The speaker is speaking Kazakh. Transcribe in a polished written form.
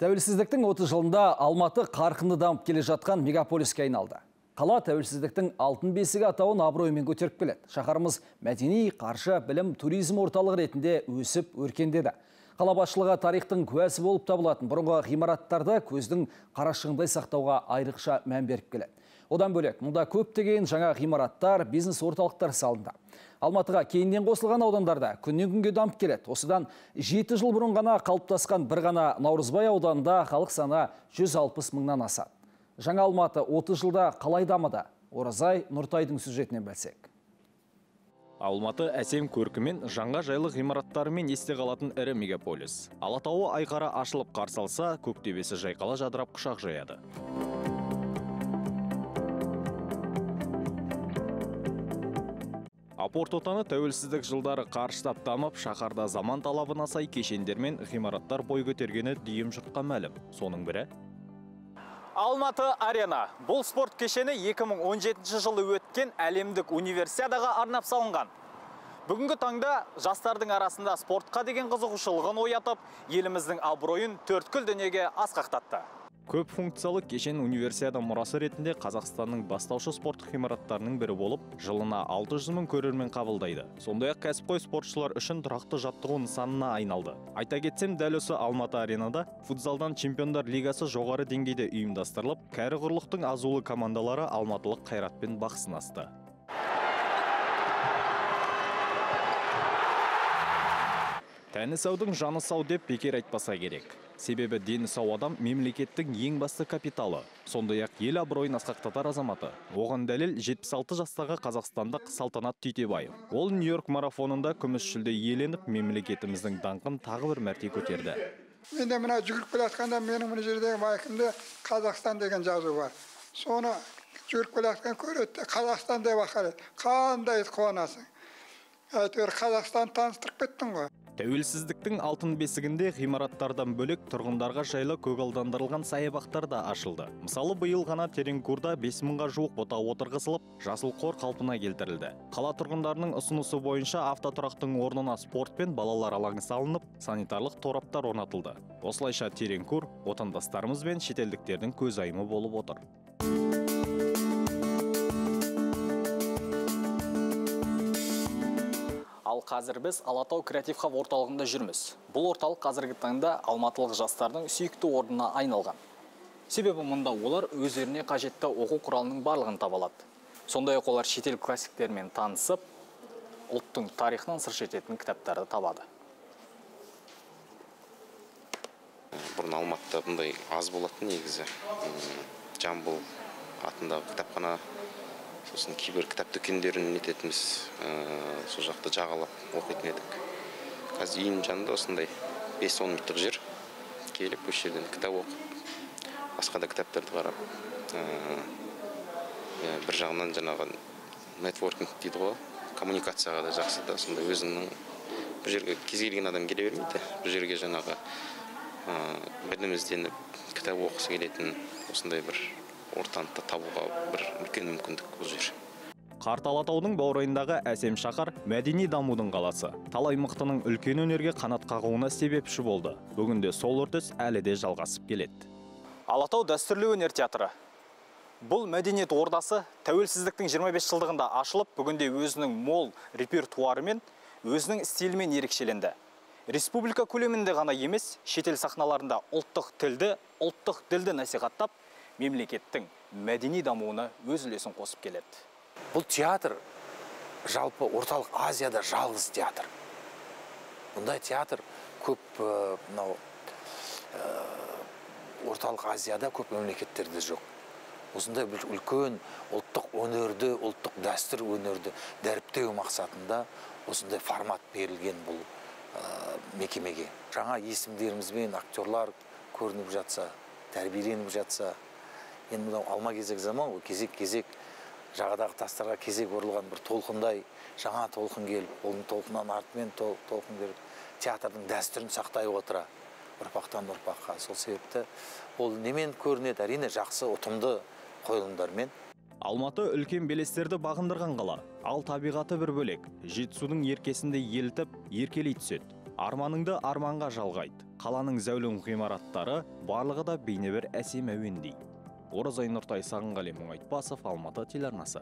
Тәуелсіздіктің 30 жылында Алматы қарқынды дамып келе жатқан мегаполиске айналды. Қала тәуелсіздіктің алтын бесігі атауын абыроймен көтеріп келеді. Шаһарымыз мәдени, қаржы, білім, туризм орталығы ретінде өсіп, өркендеді. Қала басшылығы тарихтың куәсі болып табылатын бұрынғы ғимараттарды көздің қарашығындай сақтауға айрықша мән беріп келеді. Одан бөлек, мұнда көптеген жаңа ғимараттар, бизнес орталықтар салынды. Алматыға кейіннен қосылған аудандарда күннен күнге дамып келеді. Осыдан 7 жыл бұрын ғана қалыптасқан бір ғана Наурызбай ауданында халық саны 160 мыңнан асады. Жаңа Алматы 30 жылда қалай дамыды? Оразай Нұртайдың сюжетінен білсек. Алматы әсем көркімен, жаңа жайлы ғимараттарымен есте қалатын ірі мегаполис. Алатауы айқара ашылып қарсы алса, көктебесі жайқала жадырап құшақ жаяды. Апорт отаны тәуелсіздік жылдары қарыштап дамып, шаһарда заман талабына сай кешендер мен ғимараттар бой көтергені дүйім жұртқа мәлім. Соның бірі Алматы арена. Бұл спорт кешені 2017 жылы өткен әлемдік универсиадаға арнап салынған. Бүгінгі таңда жастардың арасында спортқа деген қызығушылығын оятып, еліміздің абыройын төрткүл дүниеге асқақтатты. Көп функциялы кешен универсиада мұрасы ретінде Қазақстанның бастаушы спорт ғимараттарының бірі болып, жылына 600 мың көрермен қабылдайды. Сондай-ақ кәсіпқой спортшылар үшін тұрақты жаттығу нысанына айналды. Айта кетсем, дәл осы Алматы аренада футзалдан чемпиондар лигасы жоғары деңгейде ұйымдастырылып, кәрі құрлықтың азулы командалары алматылық қайратпен бақ сынасты. Тәні саудың жаны сау деп бекер айтпаса керек. Себебі дені сау адам мемлекеттің ең басты капиталы. Сондай-ақ ел абыройын асқақтатар азаматы. Оған дәлел 76 жастағы қазақстандық Салтанат Түйтебаев. Ол Нью-Йорк марафонында күміс жүлде иеленіп, мемлекетіміздің даңқын тағы бір мәрте көтерді. Менде мына жүгіріп келе жатқанда менің мына жердегі байқымда Қазақстан деген жазу бар. Соны жүгіріп келе жатқан көреді, Қазақстан деп ақырады. Қандай қуанасың. Әйтеуір Қазақстан таныстырып кеттің ғой. Тәуелсіздіктің алтын бесігінде ғимараттардан бөлек тұрғындарға жайлы көгалдандырылған саябақтар да ашылды. Мысалы, биыл ғана Тереңкурда 5000-ға жуық бұта отырғызылып, жасыл қор қалпына келтірілді. Қала тұрғындарының ұсынысы бойынша автотұрақтың орнына спорт пен балалар алаңы салынып, санитарлық тораптар орнатылды. Осылайша Тереңкур отандастарымыз бен шетелдіктердің көзайымы болып отыр. Ал қазір біз Алатау креатив хаб орталығында жүрміз. Бұл орталық қазіргі таңда алматылық жастардың сүйікті орнына айналған. Себебі мұнда олар өздеріне қажетті оқу құралының барлығын таба алады. Сондай-ақ олар шетел классиктермен танысып, ұлттың тарихынан сыр шертетін кітаптарды табады. Бұрын Алматыда бұндай аз болатын негізі. Жамбыл атындағы кітапхана, сосын кейбір кітап дүкендерін нететіміз, сол жақты жағалап оқитын едік. Қазір үйім жанында осындай 5-10 минуттық жер, келіп осы жерден кітап оқып, басқа да кітаптарды қарап, бір жағынан жаңағы нетворкинг дейді ғой, коммуникацияға да жақсы да, сондай өзіңнің бір жерге кез келген адам келе бермейді, бір жерге жаңағы білім ізденіп, кітап оқысы келетін осындай бір ортаны табуға бір үлкен мүмкіндік бұл жер. Қарт Алатаудың баурайындағы әсем шаһар мәдени дамудың қаласы. Талай мықтының үлкен өнерге қанат қағуына себепші болды. Бүгінде сол үрдіс әлі де жалғасып келеді. Алатау дәстүрлі өнер театры. Бұл мәдениет ордасы тәуелсіздіктің 25 жылдығында ашылып, бүгінде өзінің мол репертуарымен, өзінің стилімен ерекшеленді. Республика көлемінде ғана емес, шетел сахналарында ұлттық тілді насихаттап, мемлекеттің мәдени дамуына өз үлесін қосып келеді. Бұл театр жалпы орталық Азияда жалғыз театр. Бұндай театр көп орталық Азияда көп мемлекеттерде жоқ. Осындай бір үлкен ұлттық өнерді, ұлттық дәстүр өнерді дәріптеу мақсатында осындай формат берілген бұл мекемеге. Жаңа есімдерімізбен актерлар көрініп жатса, тәрбиеленіп жатса, енді алма-кезек заман, кезек-кезек жағадағы тастарға кезек орылған бір толқындай, жаңа толқын келіп, оның толқыннан артымен толқын келіп, театрдың дәстүрін сақтай отыра, ұрпақтан ұрпаққа. Сол себепті ол немен көрінеді? Әрине жақсы, ұтымды қойылымдармен. Алматы үлкен белестерді бағындырған қала, ал табиғаты бір бөлек. Жетісудың еркесінде елітіп, еркелей түседі. Арманыңды арманға жалғайды. қаланың зәулім ғимараттары барлығы да бейнебір әсем әуендей. Оразай Нұртай, Сағынғали Мұңайтпасов, Алматы телеарнасы.